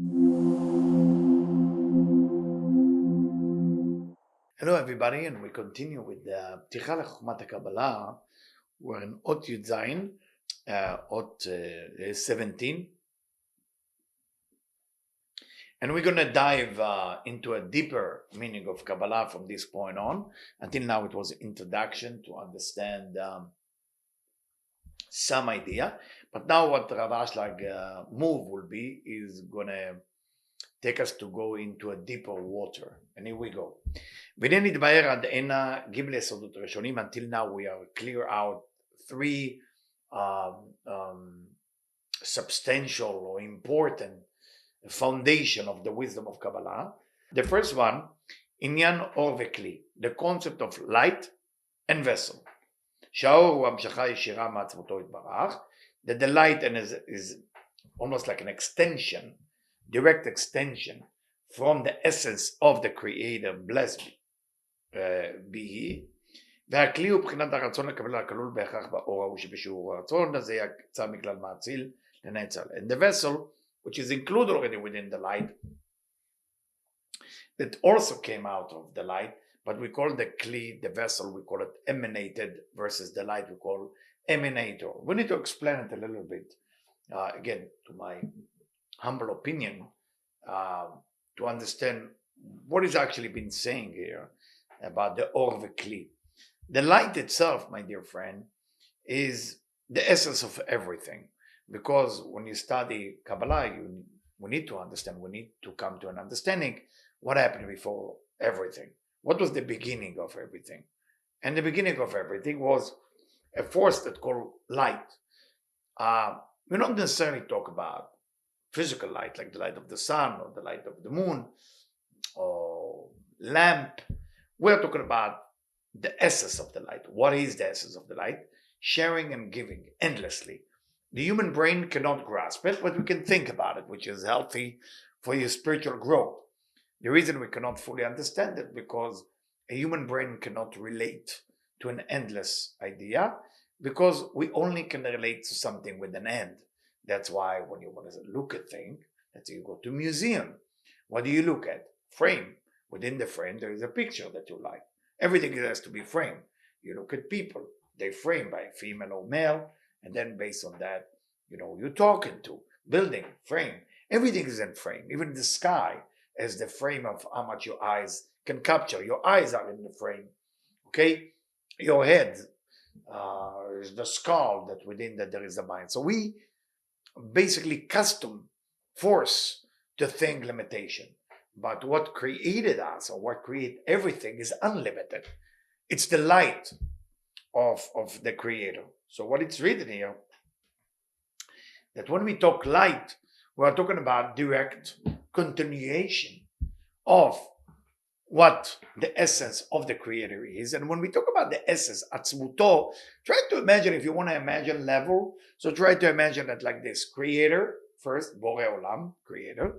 Hello everybody, and we continue with the Peticha LeChokmat HaKabbalah. We're in Ot Yud Zayin, Ot 17, and we're going to dive into a deeper meaning of Kabbalah from this point on. Until now it was an introduction to understand some idea, but now what Rav Ashlag move will be is going to take us to go into a deeper water. And here we go. והנה נתבהר עד הנה גימל יסודות ראשונים. Until now we are clear out three substantial or important foundation of the wisdom of Kabbalah. The first one, עניין אור וכלי, the concept of light and vessel. שהאור הוא המשכה ישירה מעצמותו יתברך, that the light is almost like an extension, direct extension from the essence of the Creator, blessed be He. והכלי הוא בחינת הרצון לקבל הכלול בהכרח באור ההוא שבשיעור הרצון, אז זה יצא מכלל מאציל לנצח. And the vessel, which is included already within the light, that also came out of the light, but we call the kli, the vessel, we call it emanated, versus the light we call emanator. We need to explain it a little bit, again, to my humble opinion, to understand what is actually been saying here about the or v'kli. The light itself, my dear friend, is the essence of everything. Because when you study Kabbalah, we need to understand, we need to come to an understanding what happened before everything. What was the beginning of everything? And the beginning of everything was a force that called light. We don't necessarily talk about physical light, like the light of the sun or the light of the moon or lamp. We're talking about the essence of the light. What is the essence of the light? Sharing and giving endlessly. The human brain cannot grasp it, but we can think about it, which is healthy for your spiritual growth. The reason we cannot fully understand it because a human brain cannot relate to an endless idea, because we only can relate to something with an end. That's why when you want to look at things, let's say you go to a museum, what do you look at? Frame. Within the frame, there is a picture that you like. Everything has to be framed. You look at people, they frame by female or male, and then based on that, you're talking to. Building, frame. Everything is in frame. Even the sky is the frame of how much your eyes can capture. Your eyes are in the frame. Okay? Your head is the skull that within that there is a mind. So we basically custom force to think limitation. But what created us, or what created everything, is unlimited. It's the light of the Creator. So what it's written here, that when we talk light, we are talking about direct continuation of what the essence of the Creator is. And when we talk about the essence, atzmuto, try to imagine, if you want to imagine level, so try to imagine it like this. Creator, first, Borei Olam, Creator,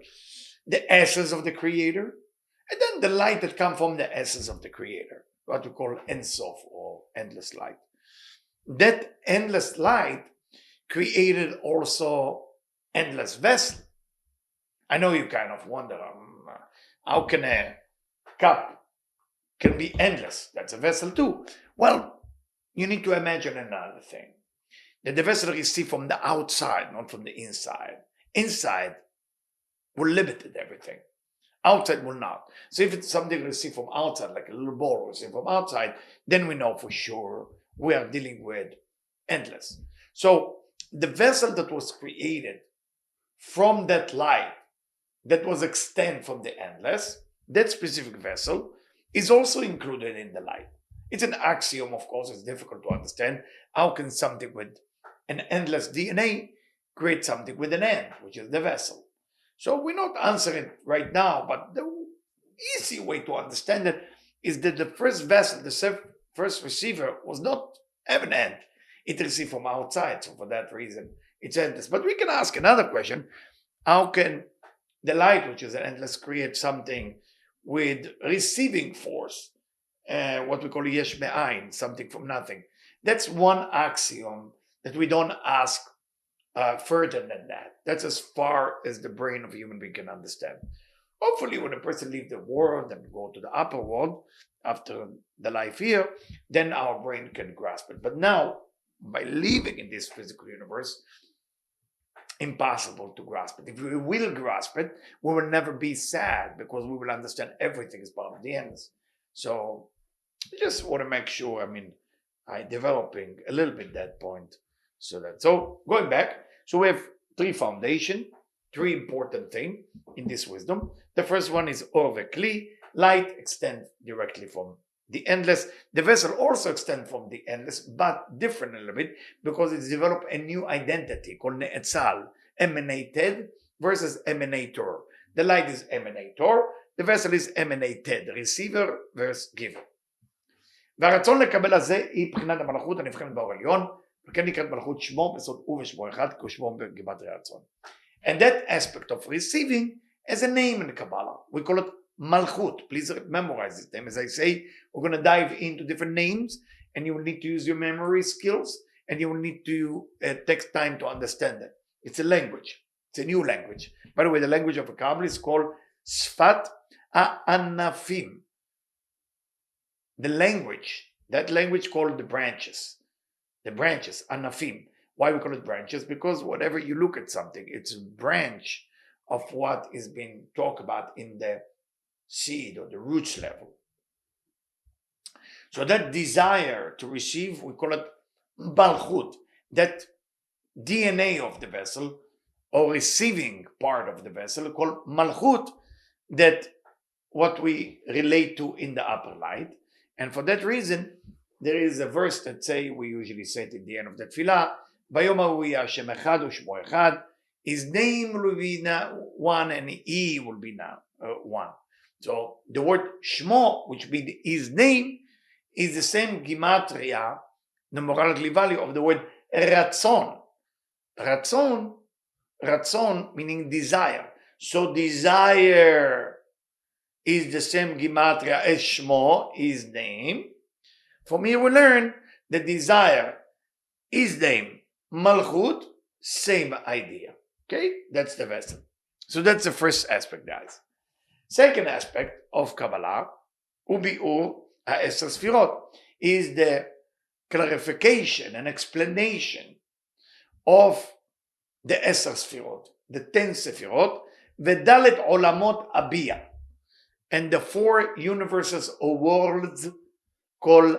the essence of the Creator, and then the light that comes from the essence of the Creator, what we call Ein Sof, or endless light. That endless light created also endless vessel. I know you kind of wonder, how can a cup can be endless? That's a vessel too. Well, you need to imagine another thing. That the vessel received from the outside, not from the inside. Inside will limit everything. Outside will not. So if it's something received from outside, like a little ball received from outside, then we know for sure we are dealing with endless. So the vessel that was created from that light, that was extended from the endless, that specific vessel is also included in the light. It's an axiom, of course, it's difficult to understand. How can something with an endless DNA create something with an end, which is the vessel? So we're not answering it right now, but the easy way to understand it is that the first vessel, the first receiver, was not have an end. It received from outside, so for that reason, it's endless. But we can ask another question. How can the light, which is endless, create something with receiving force, what we call yesh me'ayin, something from nothing? That's one axiom that we don't ask further than that. That's as far as the brain of a human being can understand. Hopefully, when a person leaves the world and go to the upper world after the life here, then our brain can grasp it. But now, by living in this physical universe, impossible to grasp it. If we will grasp it, we will never be sad because we will understand everything is part of the endless. So I just want to make sure, I'm developing a little bit that point. So going back, so we have three important things in this wisdom. The first one is or vekli, light extends directly from the endless. The vessel also extends from the endless, but different a little bit because it's developed a new identity called ne'etzal, emanated versus emanator. The light is emanator, the vessel is emanated, receiver versus giver. והרצון לקבל הזה היא בחינת המלכות הנבחנת באור עליון, וכן נקראת מלכות שמו בסוד ובשמו אחד, כשמו בגימטריה רצון. And that aspect of receiving has a name in the Kabbalah. We call it Malchut. Please memorize this name. As I say, we're going to dive into different names, and you will need to use your memory skills, and you will need to take time to understand it. It's a language. It's a new language. By the way, the language of a Kabbalah is called Sfat Anafim. The language, that language called the branches, Anafim. Why we call it branches? Because whenever you look at something, it's a branch of what is being talked about in the seed or the roots level. So that desire to receive, we call it Malchut, that DNA of the vessel or receiving part of the vessel called Malchut, that what we relate to in the upper light. And for that reason, there is a verse that we usually say it at the end of the tefillah, Bayom Ahu Hashem Echad U'Shmo Echad. His name will be one and he will be one. So the word Shmo, which means his name, is the same gematria, numerological value of the word Ratzon. Ratzon meaning desire. So desire is the same gematria as Shmo, his name. From here we learn the desire, his name, Malchut, same idea. Okay, that's the vessel. So that's the first aspect, guys. Second aspect of Kabbalah, Ubi'ur ha'eser sfirot, is the clarification and explanation of the Eser Sfirot, the 10 Sefirot, Vedalet Olamot Abiyah, and the 4 universes or worlds called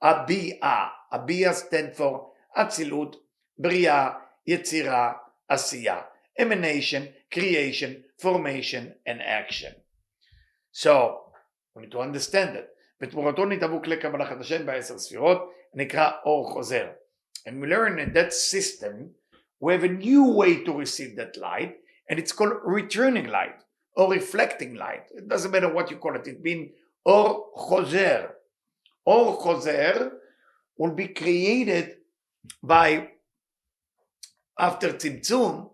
Abiyah. Abiyah stands for Atzilut, Bria, Yetzirah, Asiyah, emanation, creation, formation, and action. So, we need to understand it. בתמורתו נתהוו כלי קבלה חדשים ב10 ספירות, נקרא אור חוזר. And we learn in that system, we have a new way to receive that light, and it's called returning light or reflecting light. It doesn't matter what you call it. It means or chozer. Or chozer will be created by, after tzimtzum,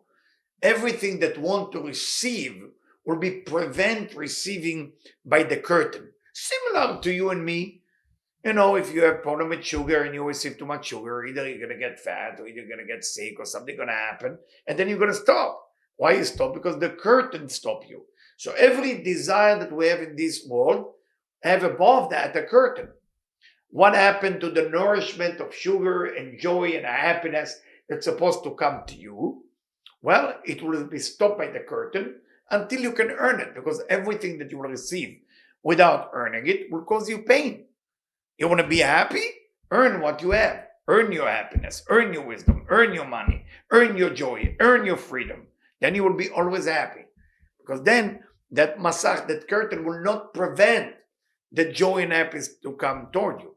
everything that want to receive will be prevent receiving by the curtain. Similar to you and me. You know, if you have problem with sugar and you receive too much sugar, either you're going to get fat or you're going to get sick or something going to happen, and then you're going to stop. Why you stop? Because the curtain stop you. So every desire that we have in this world have above that a curtain. What happened to the nourishment of sugar and joy and happiness that's supposed to come to you? Well, it will be stopped by the curtain until you can earn it, because everything that you will receive without earning it will cause you pain. You want to be happy? Earn what you have. Earn your happiness, earn your wisdom, earn your money, earn your joy, earn your freedom. Then you will be always happy. Because then that masach, that curtain will not prevent the joy and happiness to come toward you.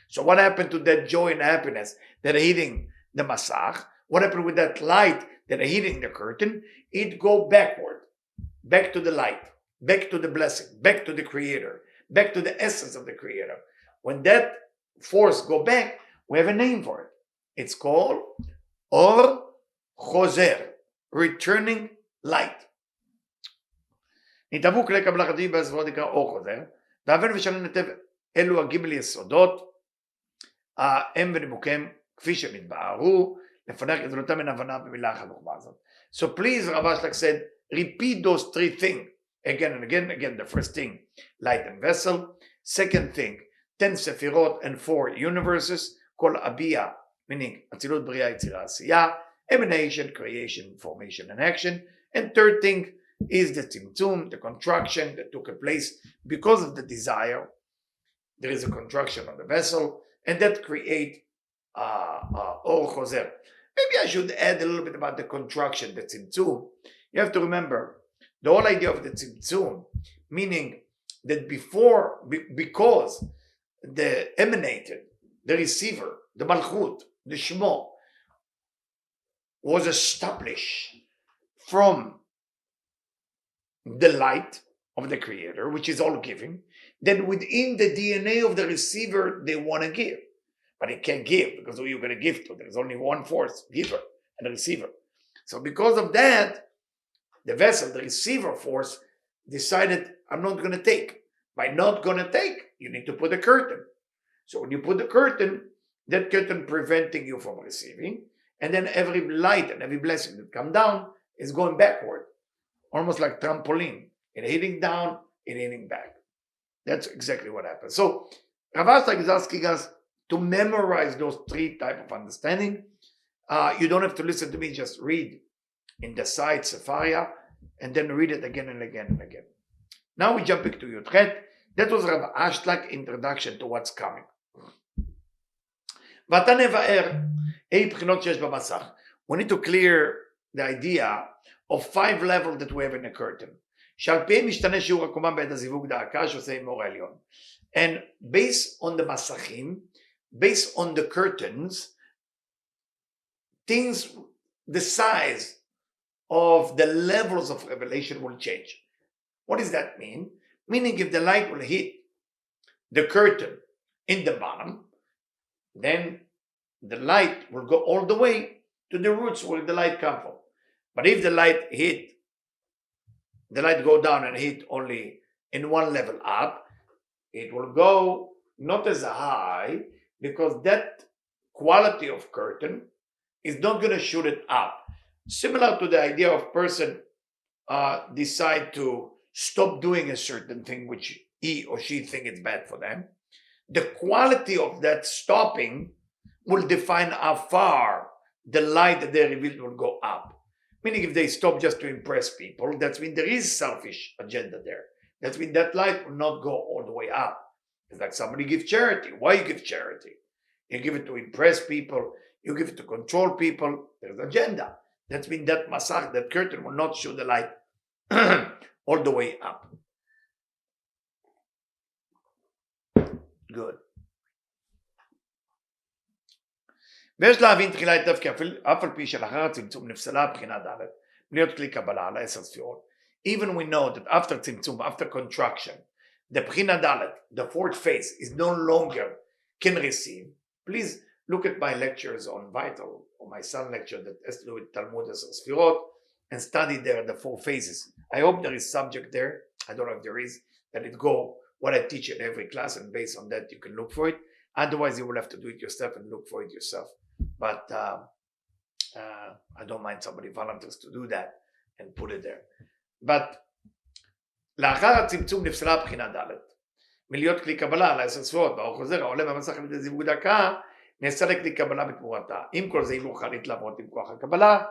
So what happened to that joy and happiness that are hitting the masach? What happened with that light that are hitting the curtain? It go backward, back to the light, back to the blessing, back to the creator, back to the essence of the creator. When that force go back, we have a name for it. It's called Or Chozer, returning light. נתהוו כלי קבלה חדשים בספרות נקרא אור חוזר, והבן ושלם נתב אלו הגימל יסודות, הם ונימוקיהם כפי שמתבהרו So please, Rav Ashlag said, repeat those three things again and again. Again, the first thing, light and vessel. Second thing, 10 Sefirot and 4 universes, called Abiyah, meaning Atzilut, Bria, Yetzirah, Asiyah, emanation, creation, formation, and action. And third thing is the Tzimtzum, the contraction that took place because of the desire. There is a contraction on the vessel, and that create Or Choser. Maybe I should add a little bit about the contraction, the Tzimtzum. You have to remember, the whole idea of the Tzimtzum, meaning that because the emanated, the receiver, the Malchut, the Shmo, was established from the light of the Creator, which is all giving, then within the DNA of the receiver, they want to give. But it can't give, because who are you going to give to? There's only one force, giver and a receiver. So because of that, the vessel, the receiver force, decided, I'm not going to take. By not going to take, you need to put a curtain. So when you put the curtain, that curtain preventing you from receiving, and then every light and every blessing that come down is going backward, almost like trampoline. It hitting down, it hitting back. That's exactly what happens. So Rav Ashlag is asking us to memorize those three types of understanding. You don't have to listen to me, just read in the site Sefaria, and then read it again and again and again. Now we jump into Yudchet. That was Rav Ashlag introduction to what's coming. We need to clear the idea of 5 levels that we have in a curtain. And based on the masachim, based on the curtains, things, the size of the levels of revelation will change. What does that mean? Meaning if the light will hit the curtain in the bottom, then the light will go all the way to the roots where the light comes from. But if the light go down and hit only in one level up, it will go not as high, because that quality of curtain is not going to shoot it up. Similar to the idea of person decide to stop doing a certain thing which he or she think is bad for them. The quality of that stopping will define how far the light that they revealed will go up. Meaning if they stop just to impress people, that means there is selfish agenda there. That means that light will not go all the way up. It's like somebody gives charity. Why you give charity? You give it to impress people. You give it to control people. There's agenda. That means that masach, that curtain will not show the light all the way up. Good. ויש להבין תחילה היטב כי אף על פי שלאחר הצמצום נפסלה הבחינה ד' להיות כלי קבלה על 10 ספירות. Even we know that after צמצום, after contraction, the בחינה ד', the fourth phase, is no longer can receive. Please look at my lectures on Vital, or my son lecture that has to do with Talmud 10 ספירות, and study there the 4 phases. I hope there is subject there. I don't know if there is, that it go what I teach in every class, and based on that you can look for it. Otherwise you will have to do it yourself and look for it yourself. But I don't mind somebody volunteers to do that and put it there. But לאחר הצמצום נפסלה הבחינה ד' מלהיות כלי קבלה על 10 ספירות, והאור חוזר העולה מהמסך על ידי זיווג דקה, נעשה לכלי קבלה בתמורתה. עם כל זה היא לא יכולה להתלוות עם כוח הקבלה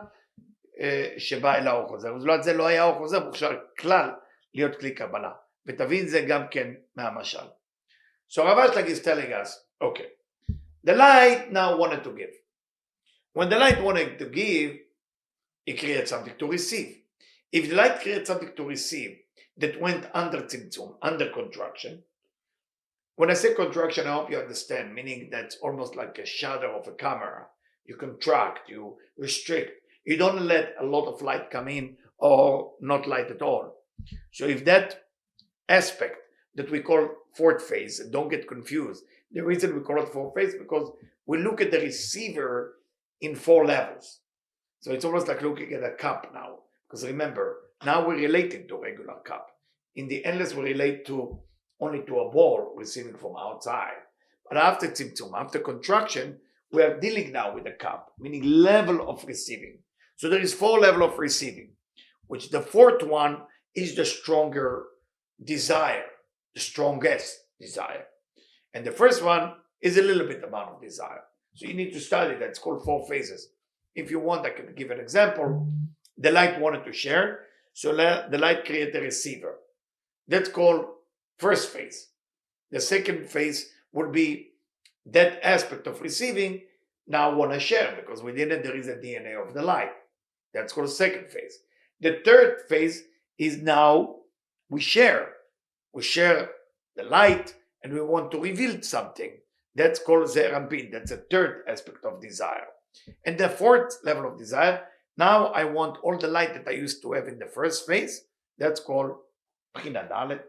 שבא אל האור חוזר. ובזולת זה לא היה האור חוזר מוכשר כלל להיות כלי קבלה. ותבין זה גם כן מהמשל. So Rav Ashlag is telling us, okay, the light now wanted to give. When the light wanted to give, it created something to receive. If the light created something to receive that went under tzimtzum, under contraction, when I say contraction, I hope you understand, meaning that's almost like a shutter of a camera. You contract, you restrict. You don't let a lot of light come in or not light at all. So if that aspect that we call fourth phase, don't get confused. The reason we call it fourth phase because we look at the receiver in 4 levels. So it's almost like looking at a cup now. Because remember, now we're relating to a regular cup. In the endless, we relate to only to a ball receiving from outside. But after tzimtzum, after contraction, we are dealing now with the cup, meaning level of receiving. So there is 4 levels of receiving, which the 4th one is the stronger desire, the strongest desire. And the first one is a little bit amount of desire. So you need to study that. It's called 4 phases. If you want, I can give an example. The light wanted to share, so the light created a receiver. That's called first phase. The second phase would be that aspect of receiving now want to share, because within it there is a DNA of the light. That's called second phase. The third phase is now we share. We share the light and we want to reveal something. That's called Ze'er Anpin. That's a third aspect of desire. And the 4th level of desire, now I want all the light that I used to have in the first phase. That's called Bechina Dalet,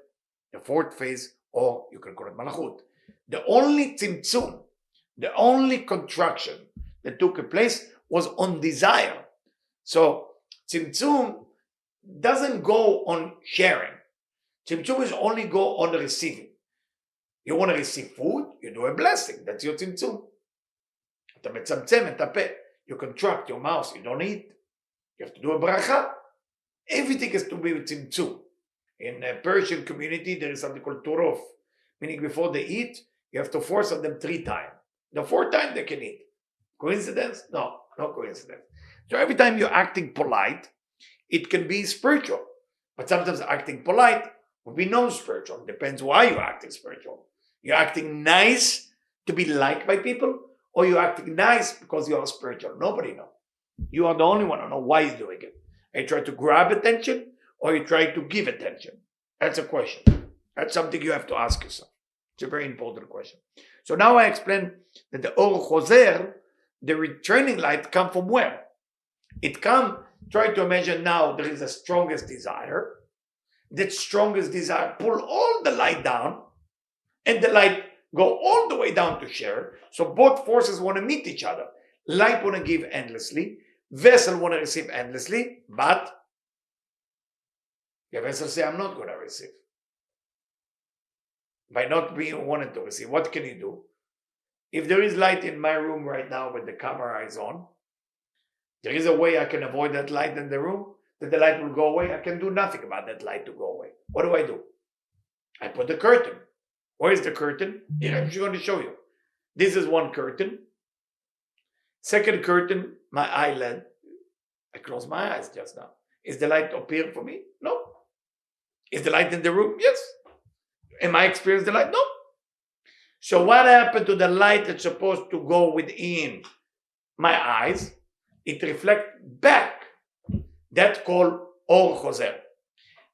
the 4th phase, or you can call it Malachut. The only tzimtzum, the only contraction that took place was on desire. So tzimtzum doesn't go on sharing. Tzimtzum is only go on the receiving. You want to receive food, you do a blessing. That's your tzimtzum. אתה מצמצם את הפה. You contract your mouth, you don't eat. You have to do a bracha. Everything has to be with tzimtzum. In a Persian community, there is something called turov, meaning before they eat, you have to force on them 3 times. The 4th time they can eat. Coincidence? No, no coincidence. So every time you're acting polite, it can be spiritual. But sometimes acting polite will be non-spiritual. Depends why you're acting spiritual. You're acting nice to be liked by people, or you're acting nice because you are spiritual. Nobody knows. You are the only one who knows why you're doing it. Are you trying to grab attention, or you try to give attention? That's a question. That's something you have to ask yourself. It's a very important question. So now I explain that the Or Choser, the returning light, come from where? It come, try to imagine now there is a strongest desire. That strongest desire pull all the light down, and the light go all the way down to share. So both forces want to meet each other. Light want to give endlessly, vessel want to receive endlessly, but the vessel say, I'm not going to receive. By not being wanted to receive, what can you do? If there is light in my room right now when the camera is on, there is a way I can avoid that light in the room, that the light will go away. I can do nothing about that light to go away. What do? I put the curtain. Where is the curtain? Here, I'm just going to show you. This is one curtain. Second curtain, my eyelid. I close my eyes just now. Is the light appearing for me? No. Is the light in the room? Yes. Am I experiencing the light? No. So what happened to the light that's supposed to go within my eyes? It reflects back. That's called Or Choser.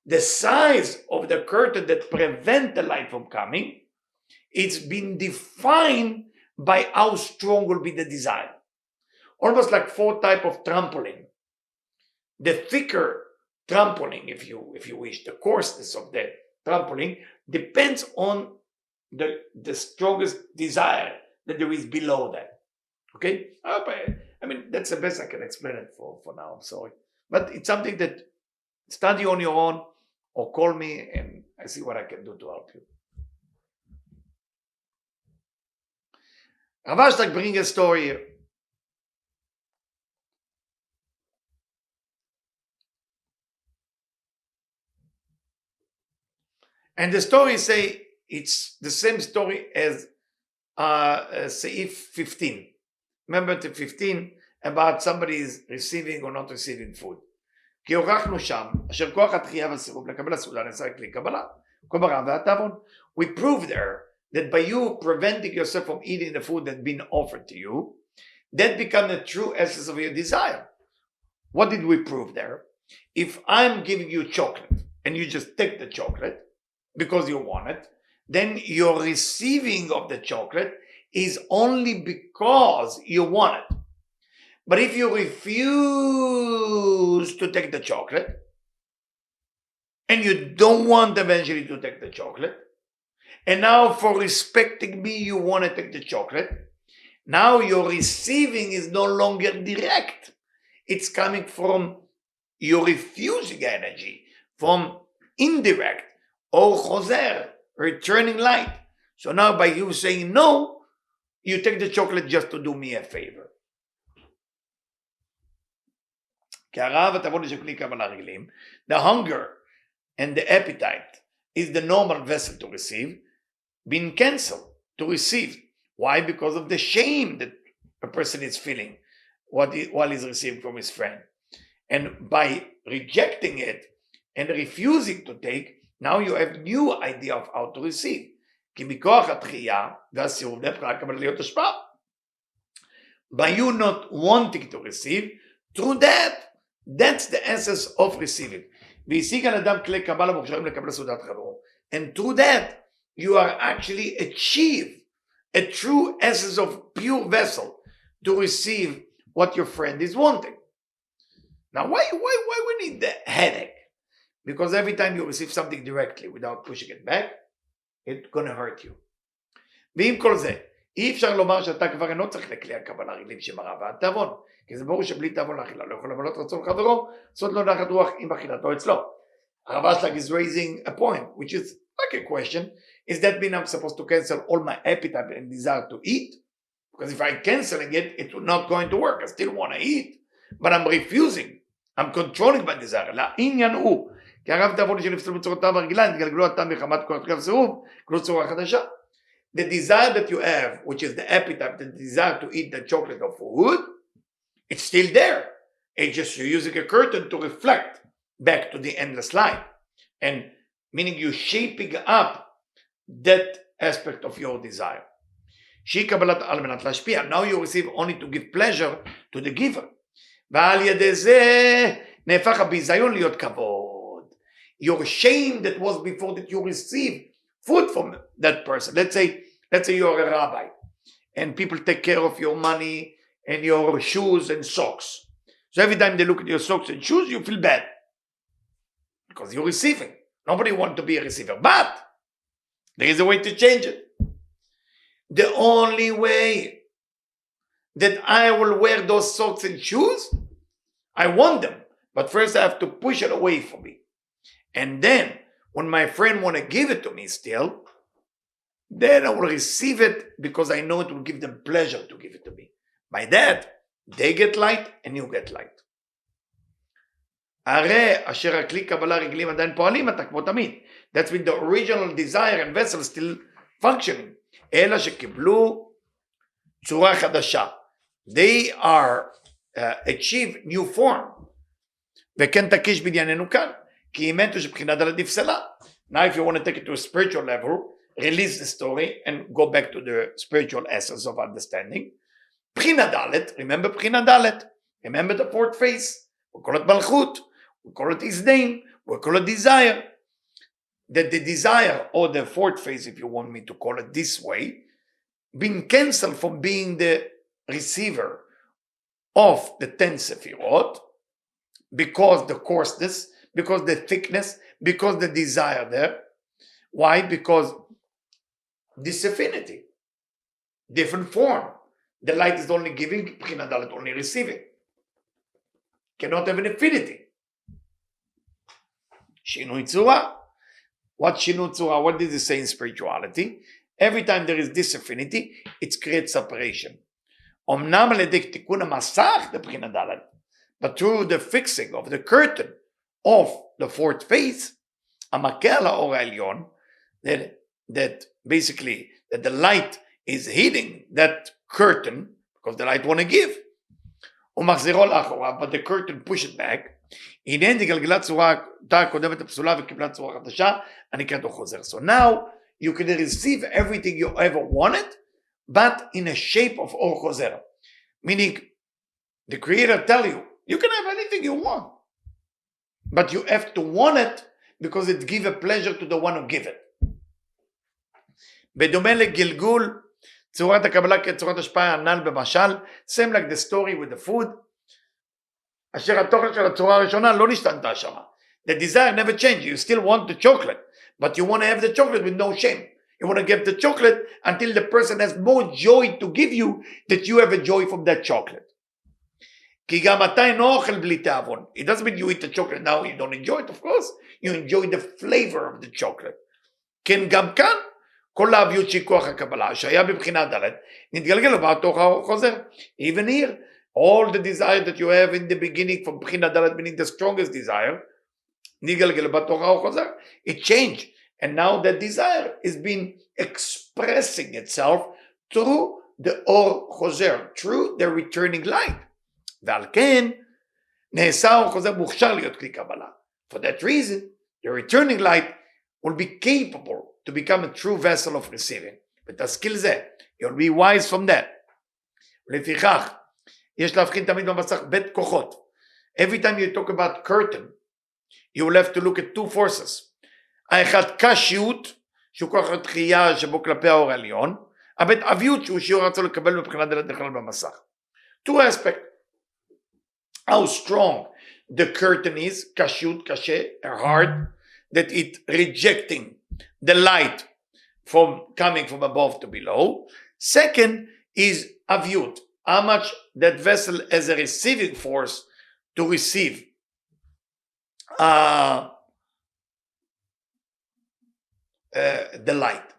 The size of the curtain that prevents the light from coming, it's been defined by how strong will be the desire. Almost like 4 types of trampoline. The thicker trampoline, if you wish, the coarseness of the trampoline depends on the strongest desire that there is below that. Okay? I mean, that's the best I can explain it for now. I'm sorry. But it's something that study on your own or call me and I see what I can do to help you. Ravashtak bring a story here. And the story say it's the same story as Seif 15. Remember the 15 about somebody is receiving or not receiving food. כי הוכחנו שם, אשר כוח התחייה והסירוב לקבל הסעודה נעשה כלי קבלה, כל ברע והתאבון. We proved there that by you preventing yourself from eating the food that's been offered to you, that becomes the true essence of your desire. What did we prove there? If I'm giving you chocolate and you just take the chocolate because you want it, then your receiving of the chocolate is only because you want it. But if you refuse to take the chocolate, and you don't want eventually to take the chocolate, and now for respecting me, you want to take the chocolate, now your receiving is no longer direct. It's coming from your refusing energy, from indirect, or choser, returning light. So now by you saying no, you take the chocolate just to do me a favor. The hunger and the appetite is the normal vessel to receive, being cancelled to receive. Why? Because of the shame that a person is feeling while he's receiving from his friend. And by rejecting it and refusing to take, now you have new idea of how to receive. By you not wanting to receive, through that's the essence of receiving. And through that, you are actually achieve a true essence of pure vessel to receive what your friend is wanting. Now, why we need the headache? Because every time you receive something directly without pushing it back, it's gonna hurt you. ועם כל זה, אי אפשר לומר שאתה כבר אינו צריך לכלי הקבלה רגלים שמראה ועד תאבון, כי זה ברור שבלי תאבון לאכילה לא יכול למלות רצון חברו, זאת לא נחת רוח עם אכילתו אצלו. הרב אשלג is raising a point, which is like a question. Is that mean I'm supposed to cancel all my appetite and desire to eat? Because if I'm canceling it, it's not going to work. I still want to eat, but I'm refusing. I'm controlling my desire. לעניין הוא, כי הרב תאבון שנפסלו בצורותיו הרגילה, נתגלגלו הטעם מחמת כל התחילה וסירוב, כלו צורה חדשה. The desire that you have, which is the appetite, the desire to eat the chocolate or food, it's still there. It's just you're using a curtain to reflect back to the endless light. And meaning you're shaping up that aspect of your desire. שהיא קבלת על מנת להשפיע. Now you receive only to give pleasure to the giver. ועל ידי זה נהפך הביזיון להיות כבוד. Your shame that was before that you receive food from that person. Let's say you're a rabbi and people take care of your money and your shoes and socks. So every time they look at your socks and shoes, you feel bad because you're receiving. Nobody wants to be a receiver, but there is a way to change it. The only way that I will wear those socks and shoes, I want them, but first I have to push it away from me. And then when my friend want to give it to me still, then I will receive it because I know it will give them pleasure to give it to me. By that, they get light and you get light. הרי אשר הכלי קבלה רגלים עדיין פועלים אתה כמו תמיד. That's when the original desire and vessel still functioning. אלא שקיבלו צורה חדשה. They are achieve new form. וכן תקיש בענייננו כאן. כי אימנתו שבחינה דלת נפסלה. Now if you want to take it to a spiritual level, release the story and go back to the spiritual essence of understanding. בחינה דלת, remember בחינה דלת. Remember the fourth phase. We call it מלכות. We call it his name. We call it desire. That the desire, or the fourth phase, if you want me to call it this way, being cancelled from being the receiver of the 10 Sefirot, because the coarseness, because the thickness, because the desire there. Why? Because this affinity, different form. The light is only giving, Bchina Dalet only receiving. Cannot have an affinity. Shinui Tzura. What Shinui Tzura? What did it say in spirituality? Every time there is this affinity, it creates separation. Omnam al-yedei tikkun masach the Bchina Dalet, but through the fixing of the curtain of the fourth phase, Amakel ha'or ha'elyon, that basically that the light is hitting that curtain because the light want to give. ומחזירו לאחורה, but the curtain push it back. הנה נגלגלה צורה אותה הקודמת הפסולה וקיבלה צורה חדשה, הנקראת או חוזר. So now you can receive everything you ever wanted, but in a shape of or חוזר. Meaning, the Creator tell you, you can have anything you want, but you have to want it because it gives a pleasure to the one who give it. בדומה לגלגול צורת הקבלה כצורת השפעה הנ"ל במשל, same like the story with the food, אשר התוכן של הצורה הראשונה לא נשתנתה שמה. The desire never changed. You still want the chocolate, but you want to have the chocolate with no shame. You want to give the chocolate until the person has more joy to give you that you have a joy from that chocolate. כי גם אתה אינו אוכל בלי תאבון. It doesn't mean you eat the chocolate now you don't enjoy it, of course. You enjoy the flavor of the chocolate. כן גם כאן, כל האביות שהיא כוח הקבלה, שהיה בבחינה ד', נתגלגל בתוך החוזר. Even here, all the desire that you have in the beginning from בחינה ד', meaning the strongest desire, נתגלגל בתוך החוזר. It changed, and now that desire is being expressing itself through the אור חוזר, through the returning light. ועל כן, נעשה אור חוזר מוכשר להיות כלי קבלה. For that reason, the returning light will be capable to become a true vessel of receiving. ותשכיל זה, you'll be wise from that. לפיכך, יש להבחין תמיד במסך בית כוחות. Every time you talk about curtain, you will have to look at two forces. האחד קשיות, שהוא כוח התחייה שבו כלפי האור העליון, הבית אביות שהוא שיעור רצון לקבל מבחינת דלת נכלל במסך. Two aspects. How strong the curtain is, קשיות, קשה, hard, that it rejecting the light from coming from above to below. Second is avyut, how much that vessel has a receiving force to receive the light.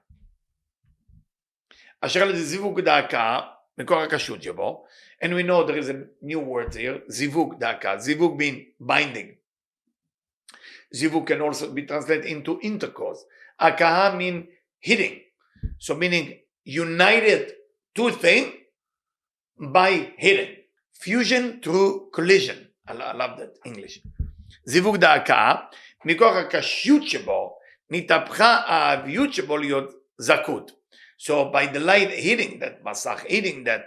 אשר על זה זיווג דאקה מכוח הקשות שבו, and we know there is a new word here, זיווג דאקה, זיווג being binding. Zivug can also be translated into intercourse. Akaha mean hitting. So meaning united two things by hitting. Fusion through collision. I love that English. Zivug דאקה, מכוח הקשיות שבו, נתהפכה האביות שבו להיות זכות. So by the light hitting that מסך, hitting that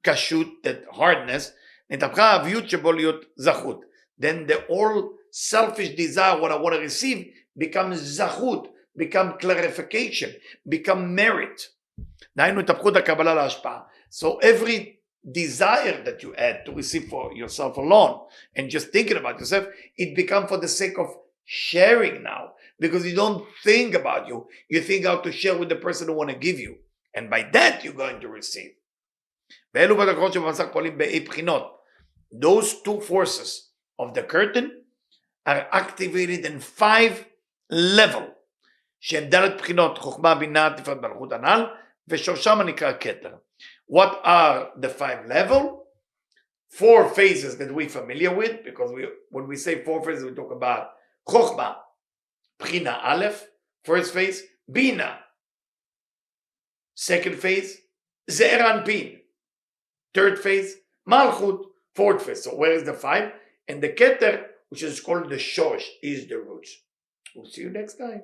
קשות, that hardness, נתהפכה האביות שבו להיות זכות. Then the all selfish desire, what I want to receive, becomes zahut, become clarification, become merit. So every desire that you add to receive for yourself alone, and just thinking about yourself, it becomes for the sake of sharing now, because you don't think about you, you think how to share with the person who want to give you, and by that you're going to receive. Those two forces of the curtain are activated in 5 levels, שהם דלת בחינות חוכמה בינה תפארת מלכות הנ"ל, ושורשם הנקרא כתר. What are the 5 levels? 4 phases that we're familiar with, because when we say 4 phases, we talk about חוכמה, בחינה א', first phase, בינה, second phase, זעיר אנפין, third phase, מלכות, fourth phase. So where is the 5? And the keter, which is called the shosh, is the roots. We'll see you next time.